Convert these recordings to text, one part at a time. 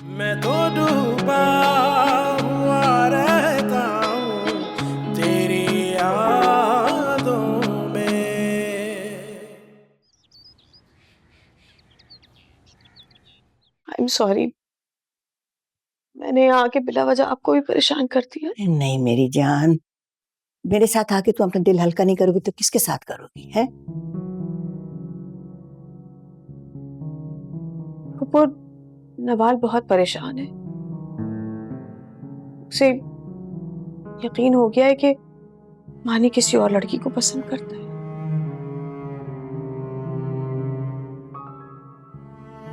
मैं तो डूबा हुआ रहता हूँ तेरी यादों में। I'm sorry, मैंने यहाँ आके बिला वजह आपको भी परेशान कर दिया। नहीं मेरी जान, मेरे साथ आके तू अपना दिल हल्का नहीं करोगी तो किसके साथ करोगी है? फुप्पो, नवाल बहुत परेशान है। उसे यकीन हो गया है कि मानी किसी और लड़की को पसंद करता है।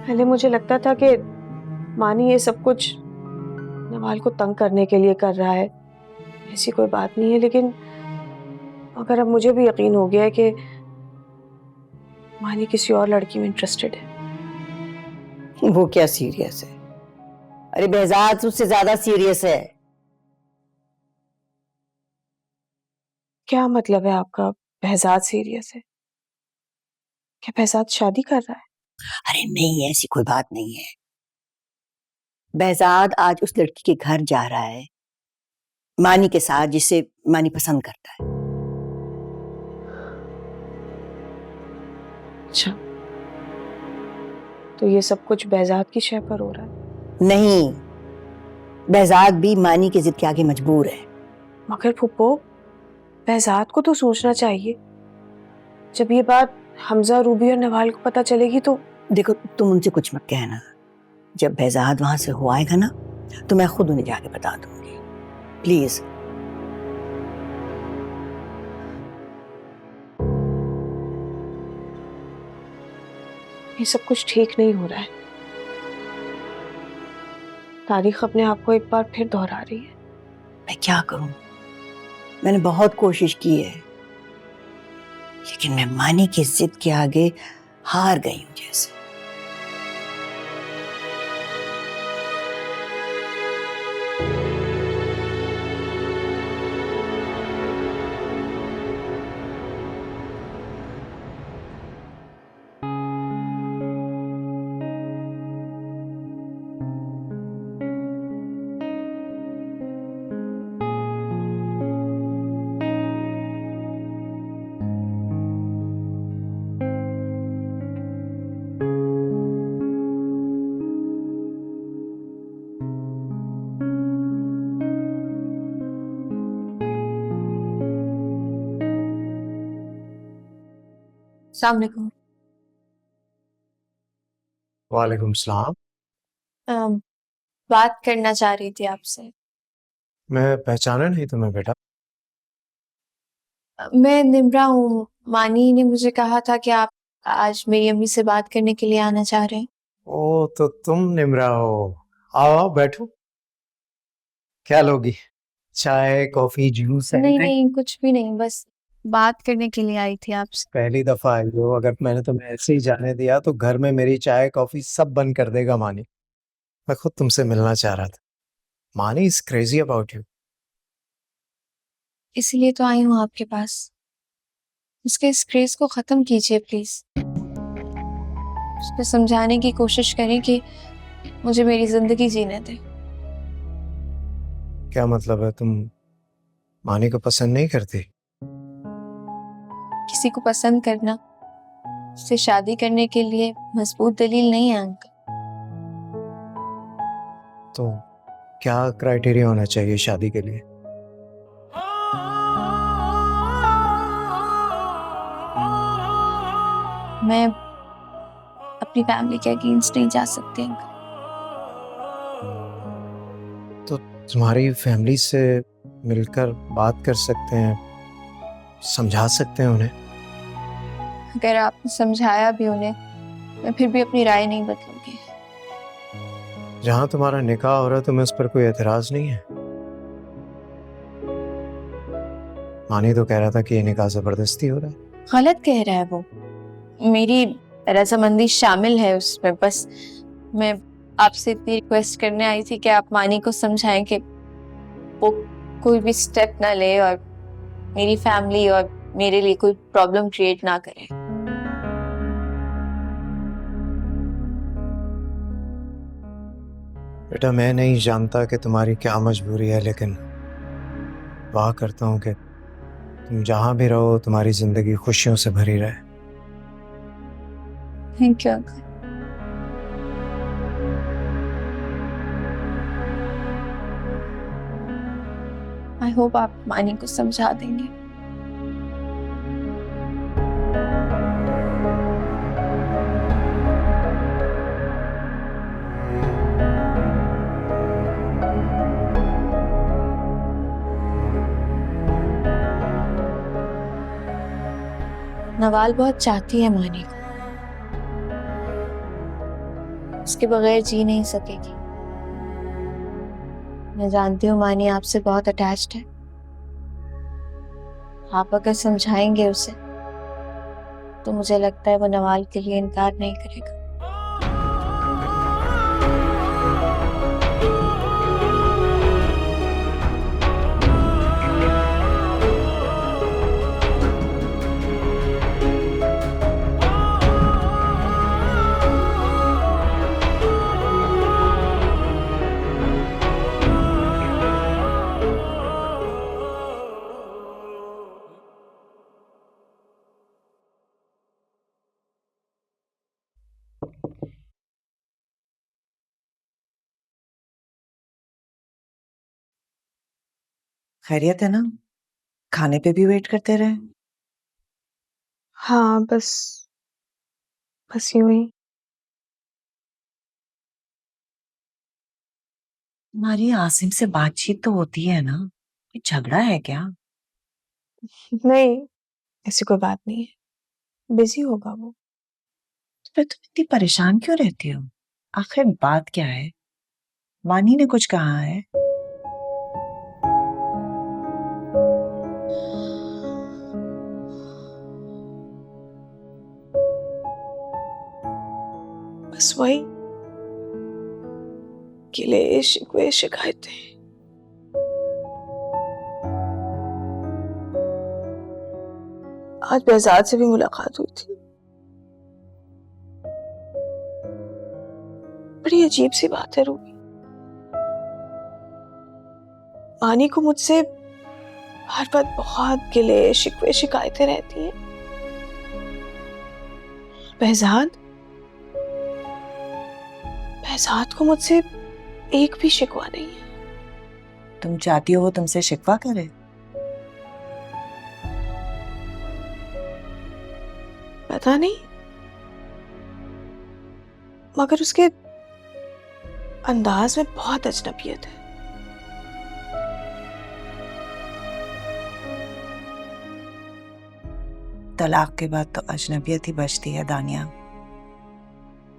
पहले मुझे लगता था कि मानी ये सब कुछ नवाल को तंग करने के लिए कर रहा है, ऐसी कोई बात नहीं है, लेकिन अगर अब मुझे भी यकीन हो गया है कि मानी किसी और लड़की में इंटरेस्टेड है। वो क्या सीरियस है? अरे behzad उससे ज्यादा सीरियस है। क्या मतलब है आपका? behzad सीरियस है? क्या behzad शादी कर रहा है? अरे नहीं, ऐसी कोई बात नहीं है। behzad आज उस लड़की के घर जा रहा है, मानी के साथ, जिसे मानी पसंद करता है। अच्छा, तो ये सब कुछ behzad की शय पर हो रहा है? नहीं, behzad भी मानी की जिद के आगे मजबूर है। मगर फुप्पो, behzad को तो सोचना चाहिए। जब ये बात हमजा, रूबी और नवाल को पता चलेगी तो। देखो तुम उनसे कुछ मत कहना, जब behzad वहां से हो आएगा ना तो मैं खुद उन्हें जाके बता दूंगी, प्लीज। ये सब कुछ ठीक नहीं हो रहा है। तारीख अपने आप को एक बार फिर दोहरा रही है। मैं क्या करूं? मैंने बहुत कोशिश की है, लेकिन मैं मानी की जिद के आगे हार गई हूं जैसे। अस्सलाम वालेकुम। वालेकुम सलाम। बात करना चाह रही थी आपसे। मैं पहचाना नहीं तुम्हें बेटा। मैं निम्रा हूँ। मानी ने मुझे कहा था कि आप आज मेरी अम्मी से बात करने के लिए आना चाह रहे हैं। ओ तो तुम निम्रा हो। आओ आओ बैठो। क्या लोगी? चाय कॉफी जूस है? नहीं नहीं, कुछ भी नहीं, बस बात करने के लिए आई थी आपसे। पहली दफा आई हो, अगर मैंने तुम्हें ऐसे ही जाने दिया तो घर में मेरी चाय कॉफी सब बंद कर देगा मानी। मैं खुद तुमसे मिलना चाह रहा था। मानी इज क्रेजी अबाउट यू। इसीलिए तो आई हूँ आपके पास। उसके इस क्रेज को खत्म कीजिए प्लीज। उसको समझाने की कोशिश करें कि मुझे मेरी जिंदगी जीने दे। क्या मतलब है? तुम मानी को पसंद नहीं करती? किसी को पसंद करना उससे शादी करने के लिए मजबूत दलील नहीं है अंकल। तो क्या क्राइटेरिया होना चाहिए शादी के लिए? मैं अपनी फैमिली के अगेंस्ट नहीं जा सकती अंकल। तो तुम्हारी फैमिली से मिलकर बात कर सकते हैं, समझा सकते हैं उन्हें। अगर आपने समझाया भी उन्हें, मैं फिर भी अपनी राय नहीं बदलूंगी। जहां तुम्हारा निकाह हो रहा है तुम्हें उस पर कोई एतराज नहीं है? मानी तो कह रहा था कि ये निकाह जबरदस्ती हो रहा है। गलत कह रहा है वो। मेरी रजामंदी शामिल है उसमें। बस मैं आपसे इतनी रिक्वेस्ट करने आई थी कि आप मानी को समझाएं कि वो कोई भी स्टेप ना ले और मेरी फैमिली और मेरे लिए कोई प्रॉब्लम क्रिएट ना करे। बेटा मैं नहीं जानता कि तुम्हारी क्या मजबूरी है, लेकिन दुआ करता हूँ कि तुम जहाँ भी रहो तुम्हारी जिंदगी खुशियों से भरी रहे। Thank you uncle. I hope आप मानी को समझा देंगे। नवाल बहुत चाहती है मानी को, उसके बगैर जी नहीं सकेगी। मैं जानती हूँ मानी आपसे बहुत अटैच्ड है। आप अगर समझाएंगे उसे तो मुझे लगता है वो नवाल के लिए इनकार नहीं करेगा। खैरियत है ना? खाने पे भी वेट करते रहे? हाँ, बस बस यूं ही। तुम्हारी आसिम से बातचीत तो होती है ना? कोई झगड़ा है क्या? नहीं, ऐसी कोई बात नहीं है, बिजी होगा वो। तो फिर तुम इतनी परेशान क्यों रहती हो? आखिर बात क्या है? मानी ने कुछ कहा है? बस वही गिले शिकवे शिकायतें। आज behzad से भी मुलाकात हुई थी। बड़ी अजीब सी बात है रूबी, मानी को मुझसे हर वक्त बहुत गिले शिकवे शिकायतें रहती हैं। behzad behzad को मुझसे एक भी शिकवा नहीं है। तुम चाहती हो वो तुमसे शिकवा करे? पता नहीं, मगर उसके अंदाज में बहुत अजनबियत है। तलाक के बाद तो अजनबियत ही बचती है दानिया।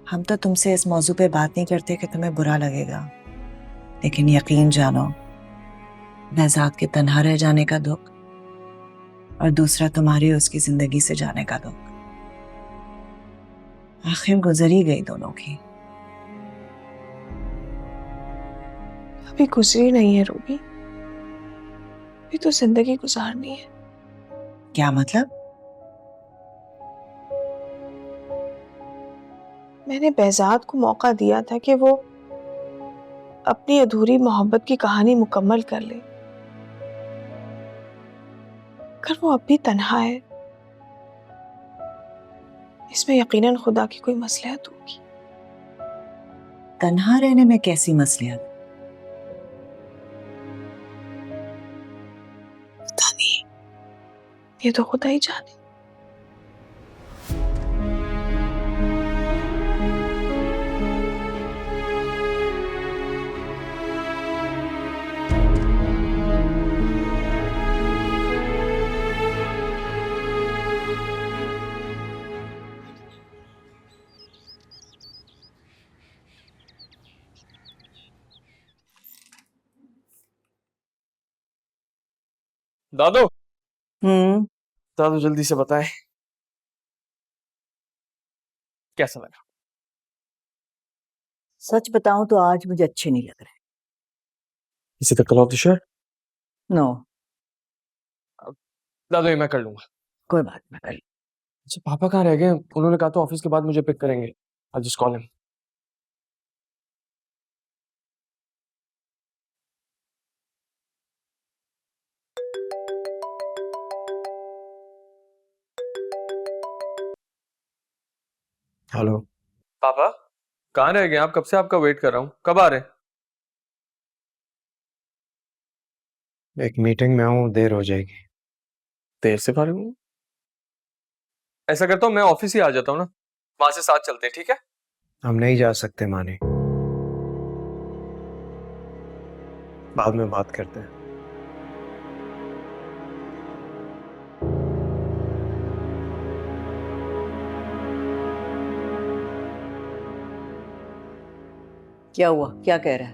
हम तो तुमसे इस मौजू पे बात नहीं करते कि तुम्हें बुरा लगेगा, लेकिन यकीन जानो, behzad के तन्हा रह जाने का दुख और दूसरा तुम्हारी उसकी जिंदगी से जाने का दुख, आखिर गुजर ही गई दोनों की। अभी गुजरी नहीं है रूबी, अभी तो जिंदगी गुजारनी है। क्या मतलब? मैंने behzad को मौका दिया था कि वो अपनी अधूरी मोहब्बत की कहानी मुकम्मल कर ले, अगर वो अब भी तन्हा है, इसमें यकीनन खुदा की कोई मसलहत होगी। तन्हा रहने में कैसी मसलियत? पता नहीं, ये तो खुदा ही जाने। दादू हम्म। दादू जल्दी से बताएं कैसा लगा। सच बताऊं तो आज मुझे अच्छे नहीं लग रहे। इसे the colour of the shirt. No, दादू ये मैं कर लूंगा। कोई बात नहीं, कर। अच्छा पापा कहाँ रह गए? उन्होंने कहा तो ऑफिस के बाद मुझे पिक करेंगे। I just call him. Hello. पापा कहाँ रह गए आप? कब से आपका वेट कर रहा हूँ, कब आ रहे हैं? एक मीटिंग में हूँ, देर हो जाएगी। देर से फारिग हूँ? ऐसा करता हूँ मैं ऑफिस ही आ जाता हूँ ना, वहां से साथ चलते हैं, ठीक है? हम नहीं जा सकते मानी, बाद में बात करते हैं। क्या हुआ? क्या कह रहा है?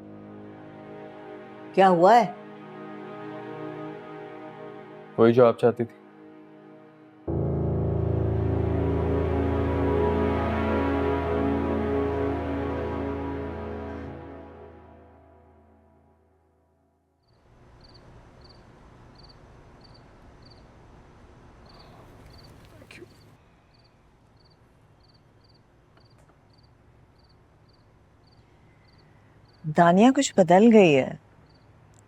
क्या हुआ है? वही जो आप चाहती थी। दानिया कुछ बदल गई है,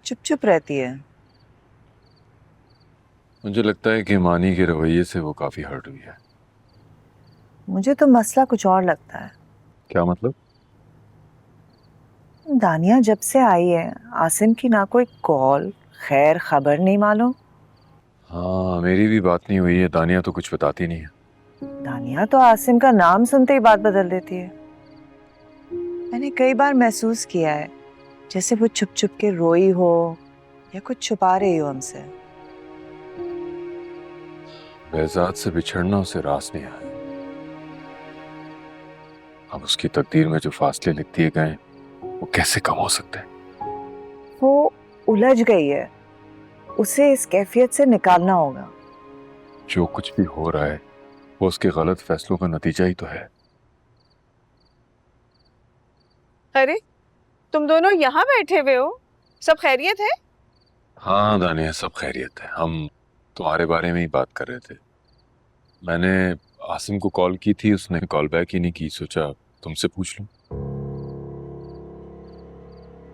चुप चुप रहती है। मुझे लगता है कि मानी के रवैये से वो काफी हर्ट हुई है। मुझे तो मसला कुछ और लगता है। क्या मतलब? दानिया जब से आई है, आसिम की ना कोई कॉल खैर खबर नहीं मालूम। हाँ, मेरी भी बात नहीं हुई है। दानिया तो कुछ बताती नहीं है। दानिया तो आसिम का नाम सुनते ही बात बदल देती है। मैंने कई बार महसूस किया है जैसे वो छुप छुप के रोई हो या कुछ छुपा रही हो हमसे। behzad से बिछड़ना उसे रास नहीं आया। अब उसकी तकदीर में जो फासले लिख दिए गए वो कैसे कम हो सकते हैं? वो उलझ गई है, उसे इस कैफियत से निकालना होगा। जो कुछ भी हो रहा है वो उसके गलत फैसलों का नतीजा ही तो है। अरे तुम दोनों यहाँ बैठे हुए हो, सब खैरियत है? हाँ दानिया, सब खैरियत है। हम तुम्हारे बारे में ही बात कर रहे थे। मैंने आसिम को कॉल की थी, उसने कॉल बैक ही नहीं की। सोचा तुमसे पूछ लूं।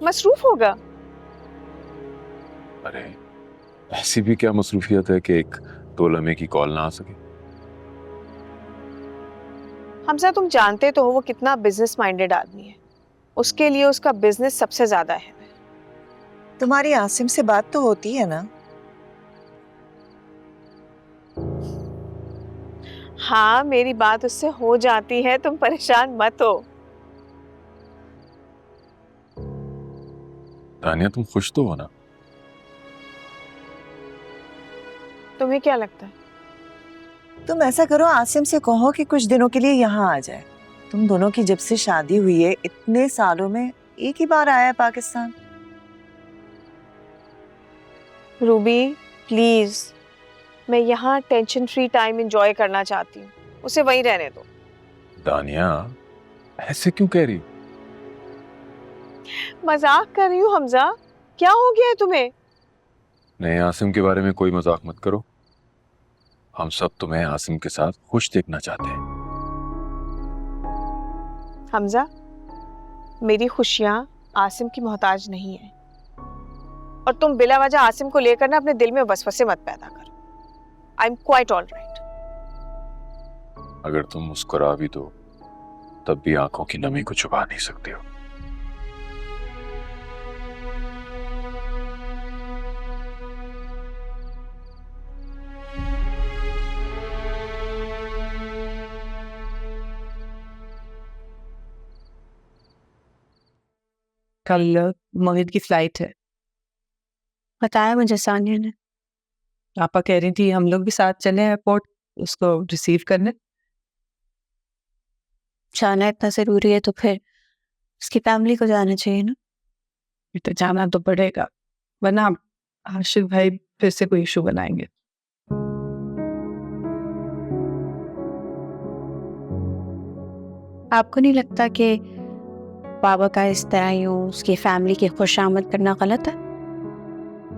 मसरूफ होगा। अरे ऐसी भी क्या मसरूफियत है कि एक दो लम्हे की कॉल ना आ सके? हमजा तुम जानते तो हो वो कितना बिजनेस माइंडेड आदमी है, उसके लिए उसका बिजनेस सबसे ज्यादा है। तुम्हारी आसिम से बात तो होती है ना? हाँ मेरी बात उससे हो जाती है, तुम परेशान मत हो। दानिया तुम खुश तो हो ना? तुम्हें क्या लगता है? तुम ऐसा करो, आसिम से कहो कि कुछ दिनों के लिए यहाँ आ जाए। तुम दोनों की जब से शादी हुई है इतने सालों में एक ही बार आया है पाकिस्तान। रूबी प्लीज, मैं यहाँ टेंशन फ्री टाइम एंजॉय करना चाहती हूँ, उसे वहीं रहने दो। दानिया ऐसे क्यों कह रही हो? मजाक कर रही हूँ हमजा, क्या हो गया है तुम्हें? नहीं, आसिम के बारे में कोई मजाक मत करो। हम सब तुम्हें आसिम के साथ खुश देखना चाहते हैं। हमजा मेरी खुशियाँ आसिम की मोहताज नहीं है, और तुम बिला वजह आसिम को लेकर ना अपने दिल में वसवसे मत पैदा करो। I am quite all right. अगर तुम मुस्कुरा भी दो तब भी आंखों की नमी को छुपा नहीं सकते हो। कल मोहित की फ्लाइट है। बताया मुझे सानिया ने। पापा कह रही थी हम लोग भी साथ चले एयरपोर्ट उसको रिसीव करने। जाना इतना जरूरी है तो फिर उसकी फैमिली को जाना चाहिए ना। तो जाना तो पड़ेगा, वरना आशिक भाई फिर से कोई इशू बनाएंगे। आपको नहीं लगता कि बाबा का इस तरह यूं उसकी फैमिली की खुशामद करना गलत है?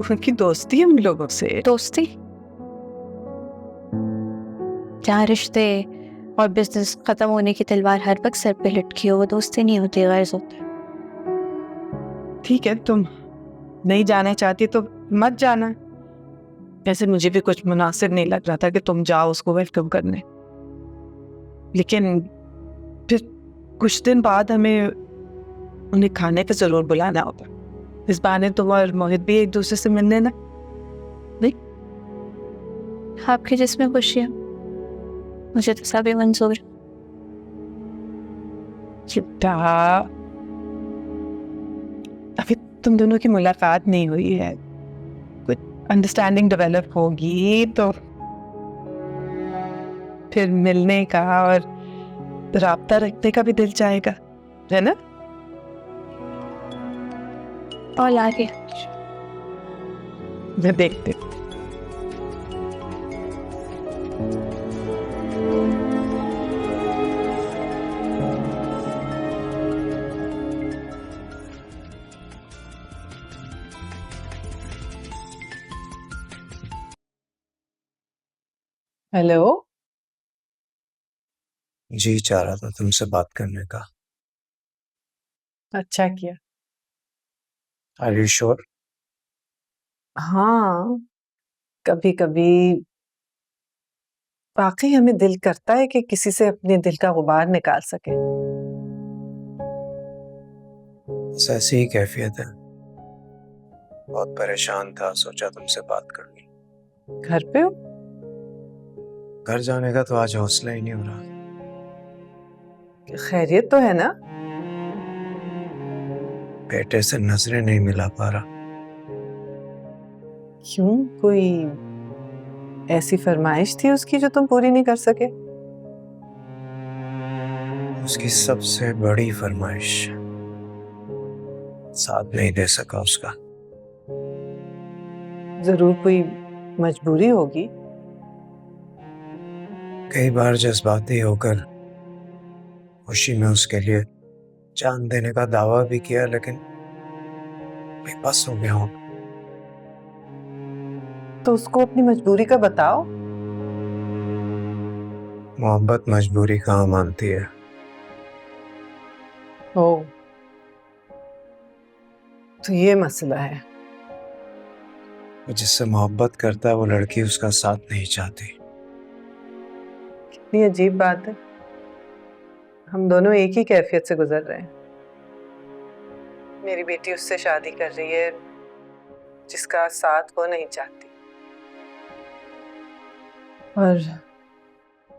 उनकी दोस्ती है हम लोगों से। दोस्ती? जहाँ रिश्ते और बिजनेस खत्म होने की तलवार हर वक्त सर पे लटकी हो, वो दोस्ती नहीं होती, गर्ज होता है। ठीक है, तुम नहीं जाना चाहती तो मत जाना। वैसे मुझे भी कुछ मुनासिब नहीं लग रहा था कि तुम जाओ उसको वेलकम करने, लेकिन फिर कुछ दिन बाद हमें उन्हें खाने पे जरूर बुलाना होगा। इस बहाने तुम और मोहित भी एक दूसरे से मिलने ना। नहीं, आपकी जिसमें खुशियाँ, मुझे तो सभी मंजूर। चिट्टा, अभी तुम दोनों की मुलाकात नहीं हुई है, कुछ अंडरस्टैंडिंग डेवलप होगी तो फिर मिलने का और राब्ता रखने का भी दिल चाहेगा, है ना? और आगे मैं देखते हूँ। हेलो, जी चाह रहा था तुमसे बात करने का। अच्छा किया। Are you sure? हाँ, कभी कभी वाकई हमें दिल करता है कि किसी से अपने दिल का गुबार निकाल सके। बस ऐसी ही कैफियत है, बहुत परेशान था, सोचा तुमसे बात कर लूं। घर पे हो? घर जाने का तो आज हौसला ही नहीं हो रहा। खैरियत तो है ना? बेटे से नजरें नहीं मिला पा रहा। क्यों, कोई ऐसी फरमाइश थी उसकी जो तुम पूरी नहीं कर सके? उसकी सबसे बड़ी फरमाइश, साथ नहीं दे सका उसका। जरूर कोई मजबूरी होगी। कई बार जज्बाती होकर खुशी में उसके लिए जान देने का दावा भी किया, लेकिन बेबस हो गया हूं। तो उसको अपनी मजबूरी का बताओ। मोहब्बत मजबूरी कहाँ मानती है। ओ, तो ये मसला है। वो जिससे मोहब्बत करता है वो लड़की उसका साथ नहीं चाहती। कितनी अजीब बात है, हम दोनों एक ही कैफियत से गुजर रहे हैं। मेरी बेटी उससे शादी कर रही है जिसका साथ वो नहीं चाहती, और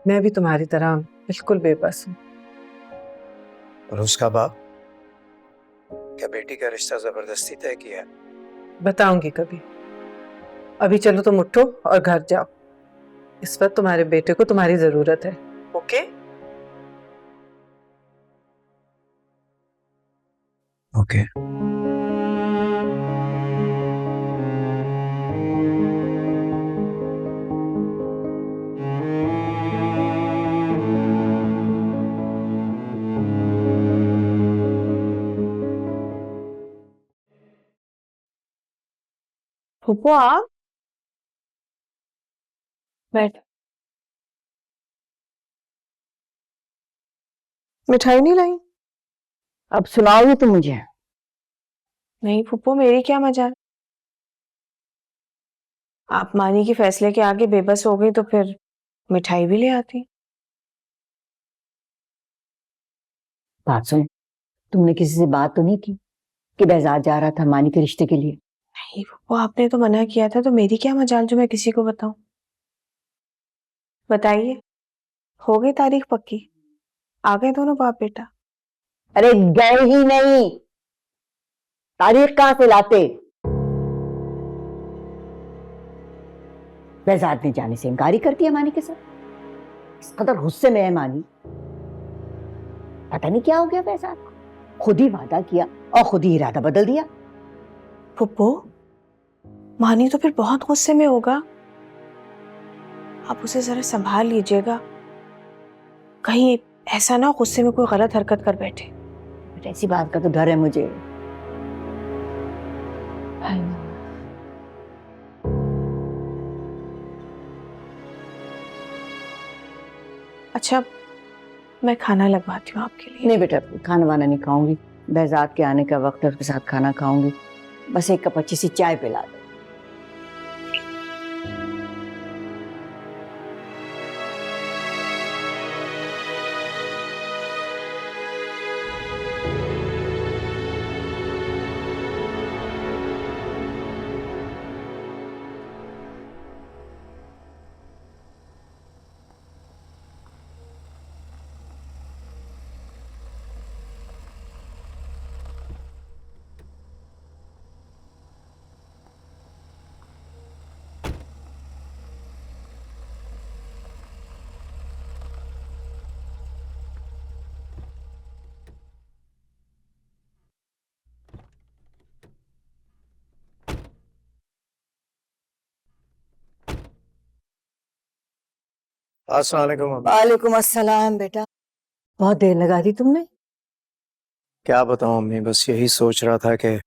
मैं भी तुम्हारी तरह बिल्कुल बेबस हूँ। और उसका बाप, क्या बेटी का रिश्ता जबरदस्ती तय किया है? बताऊंगी कभी। अभी चलो तुम उठो और घर जाओ, इस वक्त तुम्हारे बेटे को तुम्हारी जरूरत है। ओके? ओके। फूफो आप बैठ। मिठाई नहीं लाई? अब सुनाओगे तो मुझे। नहीं फूफो, मेरी क्या मजाल। आप मानी के फैसले के आगे बेबस हो गई तो फिर मिठाई भी ले आती। बात सुन, तुमने किसी से बात तो नहीं की कि behzad जा रहा था मानी के रिश्ते के लिए? नहीं फूफो, आपने तो मना किया था, तो मेरी क्या मजाल जो मैं किसी को बताऊं। बताइए, हो गई तारीख पक्की? आ गए दोनों बाप बेटा? अरे गए ही नहीं, तारीख कहां से लाते। behzad ने जाने से इनकार ही कर दिया मानी के साथ। इस कदर गुस्से में है मानी, पता नहीं क्या हो गया behzad को। खुद ही वादा किया और खुद ही इरादा बदल दिया। फूफो, मानी तो फिर बहुत गुस्से में होगा, आप उसे जरा संभाल लीजिएगा, कहीं ऐसा ना गुस्से में कोई गलत हरकत कर बैठे। ऐसी बात का तो डर है मुझे। अच्छा, मैं खाना लगवाती हूँ आपके लिए। नहीं बेटा, खाना वाना नहीं खाऊंगी, behzad के आने का वक्त है, उसके साथ खाना खाऊंगी। बस एक कप अच्छी सी चाय पिला दो। अस्सलाम वालेकुम अम्मी। वालेकुम अस्सलाम बेटा। बहुत देर लगा दी तुमने। क्या बताऊं अम्मी, बस यही सोच रहा था कि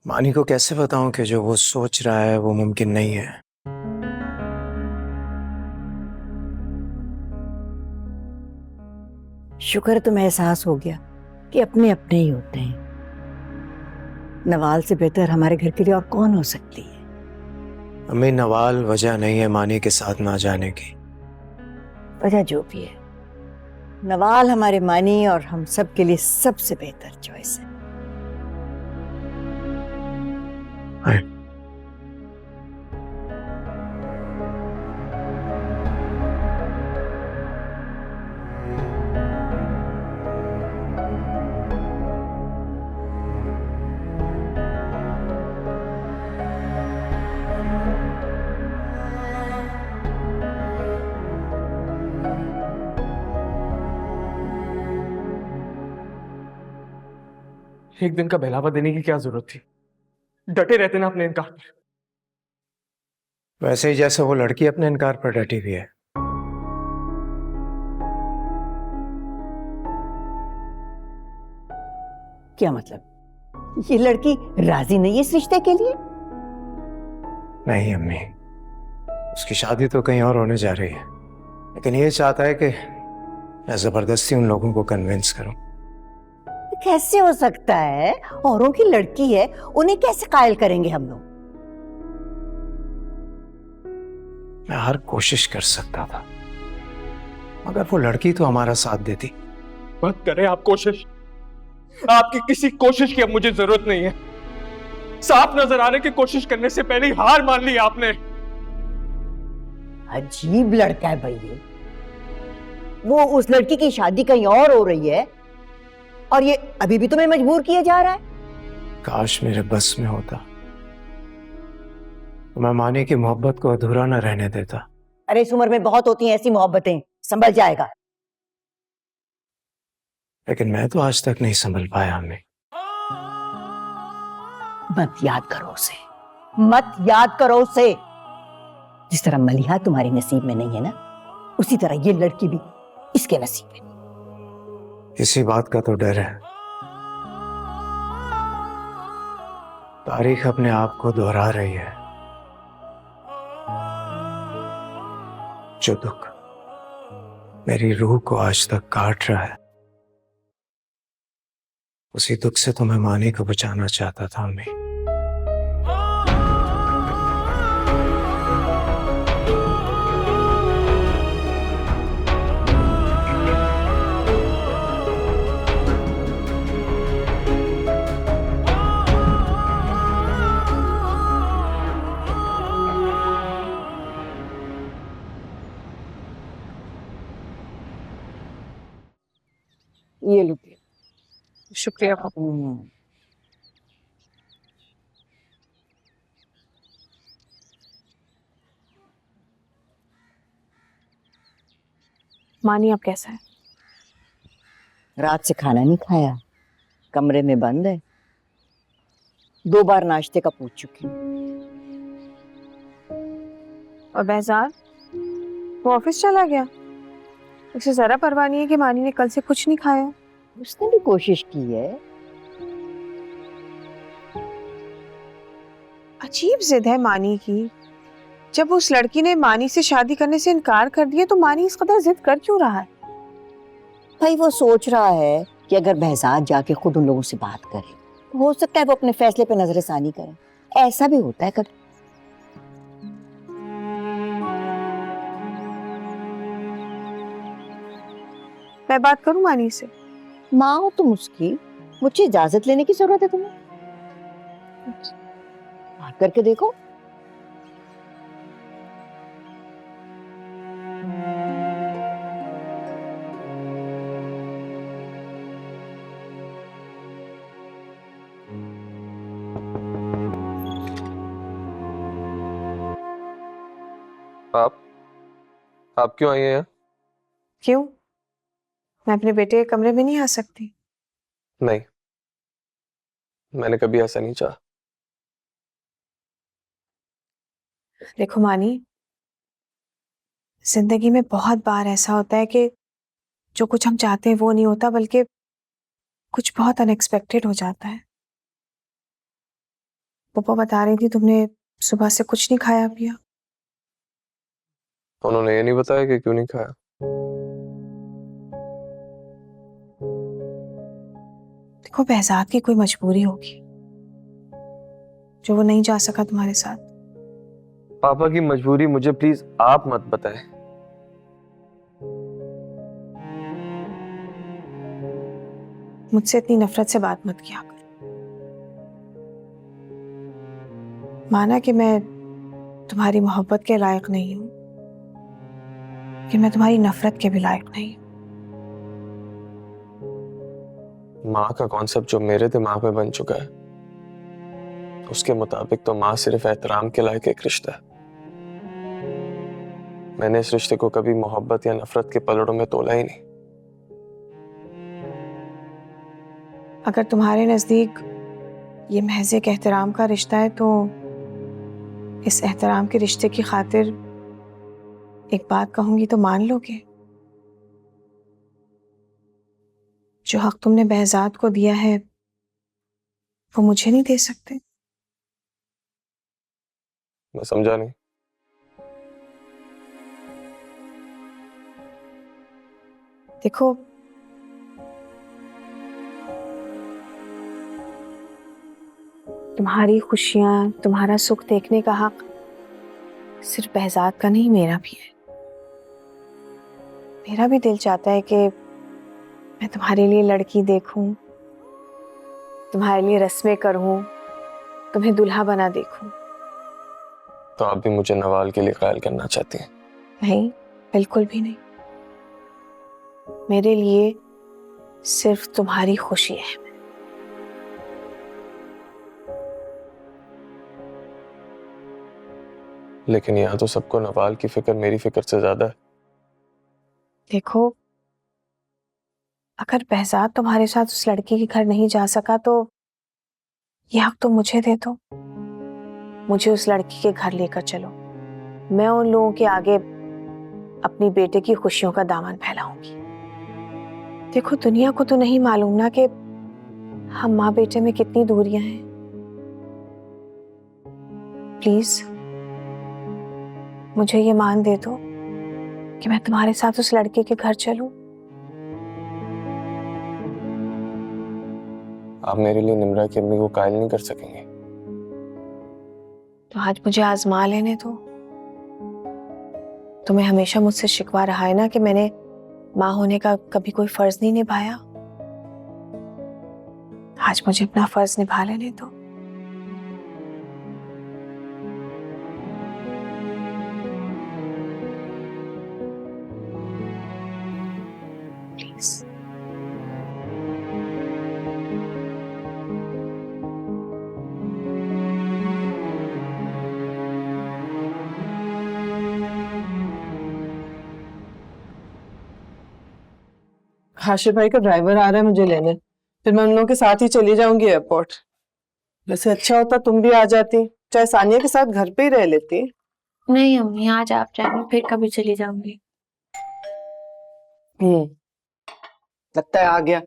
मानी को कैसे बताऊं कि जो वो सोच रहा है वो मुमकिन नहीं है। शुक्र तुम्हें एहसास हो गया कि अपने अपने ही होते हैं। नवाल से बेहतर हमारे घर के लिए और कौन हो सकती है। अम्मी, नवाल वजह नहीं है मानी के साथ ना जाने की। वजह जो भी है, नवाल हमारे मानी और हम सब के लिए सबसे बेहतर चॉइस है। है। एक दिन का बहलावा देने की क्या जरूरत थी? डटे रहते ना अपने इनकार पर। वैसे ही जैसे वो लड़की अपने इनकार पर डटी हुई है। क्या मतलब? ये लड़की राजी नहीं है इस रिश्ते के लिए? नहीं अम्मी, उसकी शादी तो कहीं और होने जा रही है, लेकिन ये चाहता है कि मैं जबरदस्ती उन लोगों को कन्विंस करूं। कैसे हो सकता है? औरों की लड़की है, उन्हें कैसे कायल करेंगे हम लोग? मैं हर कोशिश कर सकता था, मगर वो लड़की तो हमारा साथ देती। मत करें आप कोशिश। आपकी किसी कोशिश की अब मुझे जरूरत नहीं है। साफ नजर आने की कोशिश करने से पहले ही हार मान ली आपने। अजीब लड़का है भाई ये। वो उस लड़की की शादी कहीं और हो रही है और ये अभी भी तुम्हें मजबूर किया जा रहा है। काश मेरे बस में होता तो मैं मानी की मोहब्बत को अधूरा न रहने देता। अरे इस उम्र में बहुत होती हैं ऐसी मोहब्बतें, संभल जाएगा। लेकिन मैं तो आज तक नहीं संभल पाया अम्मी। मत याद करो उसे, मत याद करो उसे। जिस तरह मलीहा तुम्हारे नसीब में नहीं है ना, उसी तरह ये लड़की भी इसके नसीब में नहीं। इसी बात का तो डर है। तारीख अपने आप को दोहरा रही है। जो दुख मेरी रूह को आज तक काट रहा है, उसी दुख से तो मैं मानी को बचाना चाहता था अम्मी। ये लो। शुक्रिया पापा। मानी अब कैसा है? रात से खाना नहीं खाया, कमरे में बंद है। 2 बार नाश्ते का पूछ चुकी हूँ। और बेहजाद, वो ऑफिस चला गया? उसे जरा परवाह नहीं है कि मानी ने कल से कुछ नहीं खाया? उसने भी कोशिश की है। अजीब जिद है मानी की। जब उस लड़की ने मानी से शादी करने से इनकार कर दिया तो मानी इस कदर जिद कर क्यों रहा है? भाई वो सोच रहा है कि अगर behzad जाके खुद उन लोगों से बात करे तो हो सकता है वो अपने फैसले पे नजरसानी करे। ऐसा भी होता है कभी। मैं बात करूं मानी से? माँ हो तुम उसकी, मुझे इजाजत लेने की जरूरत है तुम्हें? बात करके देखो। आप क्यों आई हैं यहाँ? क्यों? मैं अपने बेटे के कमरे में नहीं आ सकती? नहीं, मैंने कभी ऐसा नहीं चाहा। देखो मानी, जिंदगी में बहुत बार ऐसा होता है कि जो कुछ हम चाहते हैं वो नहीं होता, बल्कि कुछ बहुत अनएक्सपेक्टेड हो जाता है। पापा बता रही थी तुमने सुबह से कुछ नहीं खाया पिया। उन्होंने ये नहीं बताया कि क्यों नहीं खाया। देखो, behzad की कोई मजबूरी होगी जो वो नहीं जा सका तुम्हारे साथ। पापा की मजबूरी मुझे प्लीज आप मत बताएं। मुझसे इतनी नफरत से बात मत किया कर। माना कि मैं तुम्हारी मोहब्बत के लायक नहीं हूं, कि मैं तुम्हारी नफरत के भी लायक नहीं हूं। माँ का कॉन्सेप्ट जो मेरे दिमाग में बन चुका है, उसके मुताबिक तो माँ सिर्फ एहतराम के लायक एक रिश्ता है। मैंने इस रिश्ते को कभी मोहब्बत या नफरत के पलड़ों में तोला ही नहीं। अगर तुम्हारे नजदीक ये महज एक एहतराम का रिश्ता है तो इस एहतराम के रिश्ते की खातिर एक बात कहूंगी तो मान लोगे? जो हक तुमने behzad को दिया है वो मुझे नहीं दे सकते? मैं समझा नहीं। देखो, तुम्हारी खुशियां, तुम्हारा सुख देखने का हक सिर्फ behzad का नहीं, मेरा भी है। मेरा भी दिल चाहता है कि मैं तुम्हारे लिए लड़की देखूं, तुम्हारे लिए रस्में करूं, तुम्हें दुल्हा बना देखूं। तो आप भी मुझे नवाल के लिए कायल करना चाहती हैं? नहीं, बिल्कुल भी नहीं। मेरे लिए सिर्फ तुम्हारी खुशी है। लेकिन यहाँ तो सबको नवाल की फिक्र मेरी फिक्र से ज्यादा है। देखो, अगर behzad तुम्हारे साथ उस लड़की के घर नहीं जा सका तो ये हक तो मुझे दे दो। मुझे उस लड़की के घर लेकर चलो। मैं उन लोगों के आगे अपनी बेटे की खुशियों का दामन फैलाऊंगी। देखो, दुनिया को तो नहीं मालूम ना कि हम माँ बेटे में कितनी दूरियां हैं। प्लीज मुझे ये मान दे दो कि मैं तुम्हारे साथ उस लड़के के घर चलूं। आप मेरे लिए निम्रा की अम्मी को कायल नहीं कर सकेंगे? तो आज मुझे आजमा लेने दो। तुम्हें हमेशा मुझसे शिकवा रहा है ना कि मैंने माँ होने का कभी कोई फर्ज नहीं निभाया। आज मुझे अपना फर्ज निभा लेने दो। प्लीज। हाशिर भाई का ड्राइवर आ रहा है मुझे लेने, फिर मैं उन लोगों के साथ ही चली जाऊंगी एयरपोर्ट। वैसे अच्छा होता तुम भी आ जाती, चाहे सानिया के साथ घर पे ही रह लेती। नहीं अम्मी, आज आप जाएंगे, फिर कभी चली जाऊंगी। लगता है आ गया।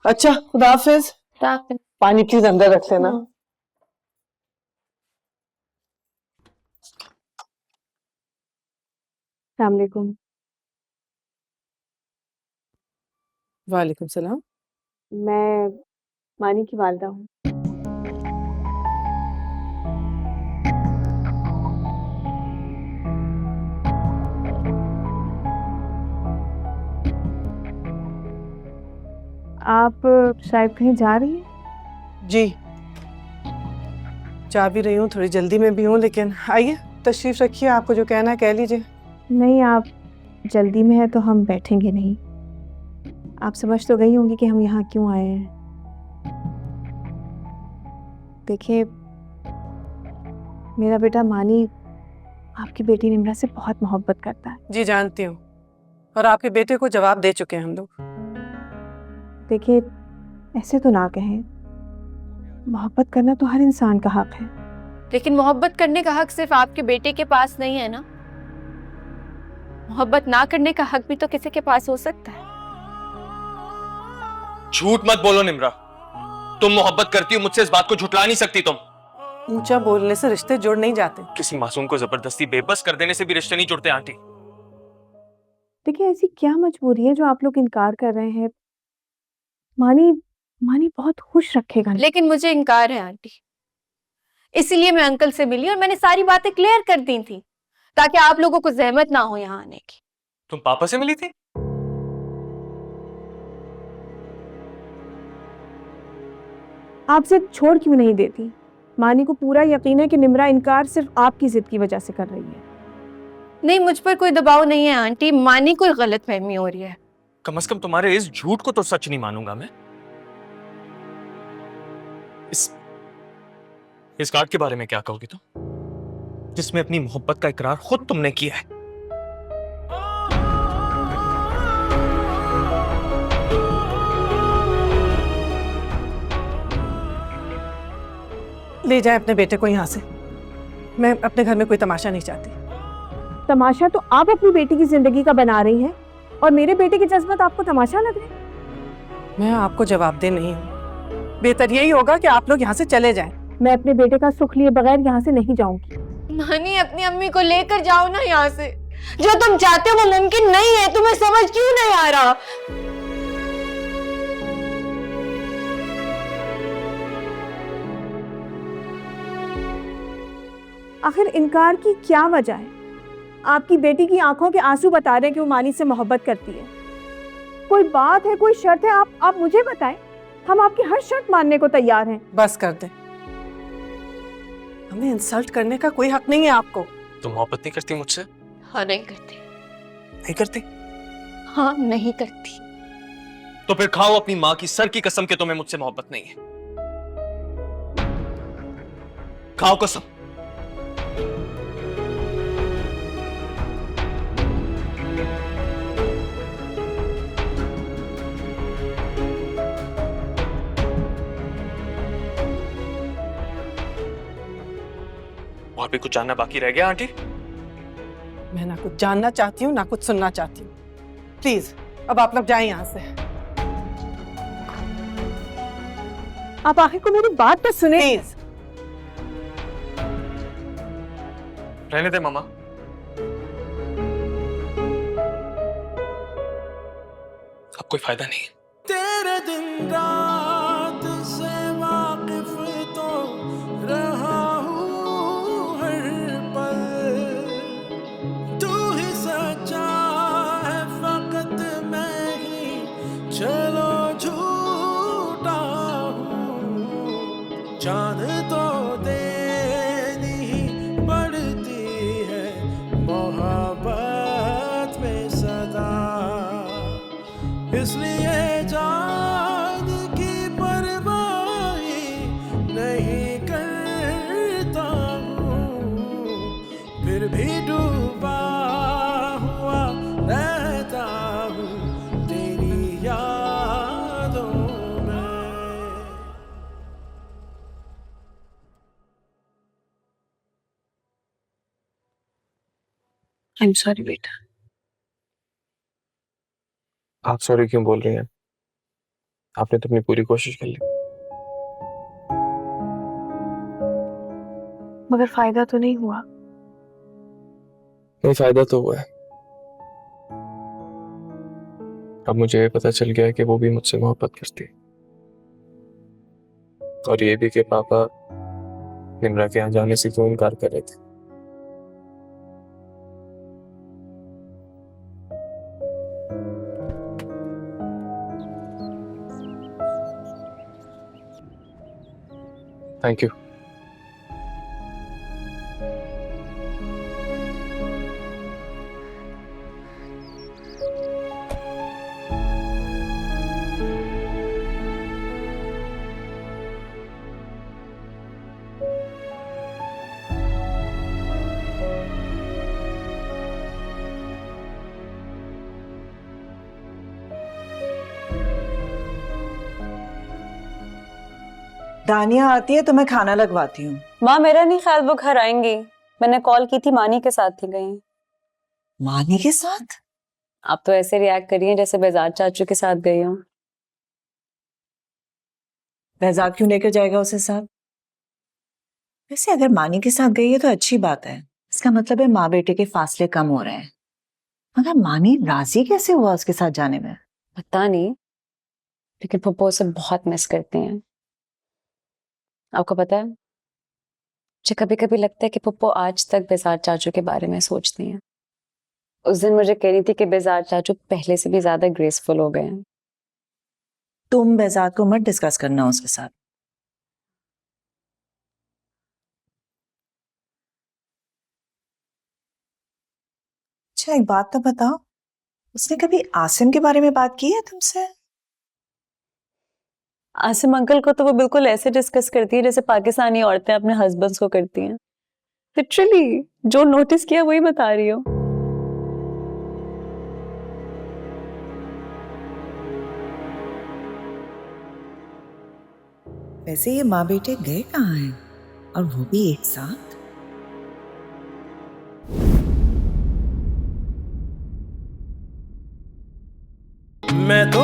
अच्छा, खुदा हाफिज। पानी प्लीज अंदर रख लेना। अस्सलाम वालेकुम। वालेकुम सलाम। मैं मानी की वालिदा हूँ। आप शायद कहीं जा रही हैं? जी जा भी रही हूँ, थोड़ी जल्दी में भी हूँ, लेकिन आइए तशरीफ रखिए, आपको जो कहना है कह लीजिए। नहीं, आप जल्दी में है तो हम बैठेंगे नहीं। आप समझ तो गई होंगी कि हम यहाँ क्यों आए हैं। देखिए, मेरा बेटा मानी आपकी बेटी निम्रा से बहुत मोहब्बत करता है। जी जानती हूँ, और आपके बेटे को जवाब दे चुके हैं हम लोग। देखिए, ऐसे तो ना कहें, मोहब्बत करना तो हर इंसान का हक है। लेकिन मोहब्बत करने का हक सिर्फ आपके बेटे के पास नहीं है ना। मोहब्बत ना करने का हक भी तो किसी के पास हो सकता है। झूठ मत बोलो निम्रा, तुम मोहब्बत करती हो मुझसे, इस बात को झुठला नहीं सकती तुम। ऊंचा बोलने से रिश्ते जुड़ नहीं जाते। किसी मासूम को जबरदस्ती बेबस कर देने से भी रिश्ते नहीं जुड़ते आंटी। देखिए ऐसी क्या मजबूरी है जो आप लोग इनकार कर रहे हैं। मानी मानी बहुत खुश रखेगा। लेकिन मुझे इनकार है आंटी, इसीलिए मैं अंकल से मिली और मैंने सारी बातें क्लियर कर दी थी ताकि आप लोगों को जहमत ना हो यहाँ आने की। तुम पापा से मिली थी? आप जिद छोड़ क्यों नहीं देती? मानी को पूरा यकीन है कि निम्रा इनकार सिर्फ आपकी जिद की वजह से कर रही है। नहीं, मुझ पर कोई दबाव नहीं है आंटी, मानी कोई गलतफहमी हो रही है। कम से कम तुम्हारे इस झूठ को तो सच नहीं मानूंगा मैं। इस कार्ड के बारे में क्या कहोगी तुम, जिसमें अपनी मोहब्बत का इकरार खुद तुमने किया है? ले जाए अपने बेटे को यहाँ से। मैं अपने घर में कोई तमाशा नहीं चाहती। तमाशा तो आप अपनी बेटी की जिंदगी का बना रही हैं और मेरे बेटे के जज्बात आपको तमाशा लग रहे हैं। मैं आपको जवाबदेह नहीं हूँ। बेहतर यही होगा कि आप लोग यहाँ से चले जाएं। मैं अपने बेटे का सुख लिए बगैर यहाँ से नहीं जाऊंगी। मानी, अपनी अम्मी को लेकर जाओ ना यहाँ से। जो तुम चाहते हो वो मुमकिन नहीं है, तुम्हें समझ क्यों नहीं आ रहा? आखिर इनकार की क्या वजह है? आपकी बेटी की आंखों के आंसू बता रहे हैं कि वो मानी से मोहब्बत करती है। कोई बात है, कोई शर्त है, आप मुझे बताएं। हम आपकी हर शर्त मानने को तैयार हैं। बस कर दे, हमें इंसल्ट करने का कोई हक नहीं है आपको। तुम मोहब्बत नहीं करती मुझसे? हाँ, नहीं करती। नहीं करती? हाँ, नहीं करती। तो फिर खाओ अपनी माँ की सर की कसम के तुम्हें मुझसे मोहब्बत नहीं है। खाओ कसम। और भी कुछ जानना बाकी रह गया आंटी? मैं ना कुछ जानना चाहती हूँ ना कुछ सुनना चाहती हूँ। प्लीज अब आप लोग जाएं यहाँ से। आप आखिर को मेरी बात तो सुने। प्लीज रहने दे मामा। अब कोई फायदा नहीं। तेरे दिन रात से वाकिफ तो रहा हूँ हर पल, तू ही सच्चा है फकत मैं ही चलो झूठा हूँ। चांद तो देनी पड़ती है मोहब्बत में सदा, इसलिए जान की परवाह नहीं करता हूँ, फिर भी डूबा हुआ रहता हूँ तेरी यादों में। आई एम सॉरी बेटा। आप सॉरी क्यों बोल रही हैं? आपने तो अपनी पूरी कोशिश कर ली। मगर फायदा तो नहीं हुआ। नहीं, फायदा तो हुआ है। अब मुझे ये पता चल गया है कि वो भी मुझसे मोहब्बत करती है, और ये भी कि पापा निम्रा के यहाँ जाने से क्यों इनकार कर रहे थे। Thank you. दानिया आती है तो मैं खाना लगवाती हूँ। माँ, मेरा नहीं ख्याल वो घर आएंगी। मैंने कॉल की थी, मानी के साथ ही गई। मानी के साथ? आप तो ऐसे रिएक्ट करिए जैसे बेहजाद चाचू के साथ गई हूँ। बेहजाद क्यों लेकर जाएगा उसे साथ? वैसे अगर मानी के साथ गई है तो अच्छी बात है, इसका मतलब है माँ बेटे के फासले कम हो रहे हैं। मगर मानी राजी कैसे हुआ उसके साथ जाने में? पता नहीं, लेकिन पप्पो उसे बहुत मिस करती हैं। आपको पता है, मुझे कभी कभी लगता है कि पप्पो आज तक बेहजाद चाचू के बारे में सोचती हैं। उस दिन मुझे कह रही थी कि बेहजाद चाचू पहले से भी ज्यादा ग्रेसफुल हो गए हैं। तुम बेहजाद को मत डिस्कस करना उसके साथ। अच्छा एक बात तो बताओ, उसने कभी आसिम के बारे में बात की है तुमसे? आसिम अंकल को तो वो बिल्कुल ऐसे डिस्कस करती है जैसे पाकिस्तानी औरतें अपने हस्बैंड्स को करती हैं। लिटरली जो नोटिस किया वही बता रही हो। वैसे ये माँ बेटे गए कहाँ हैं और वो भी एक साथ? मैं तो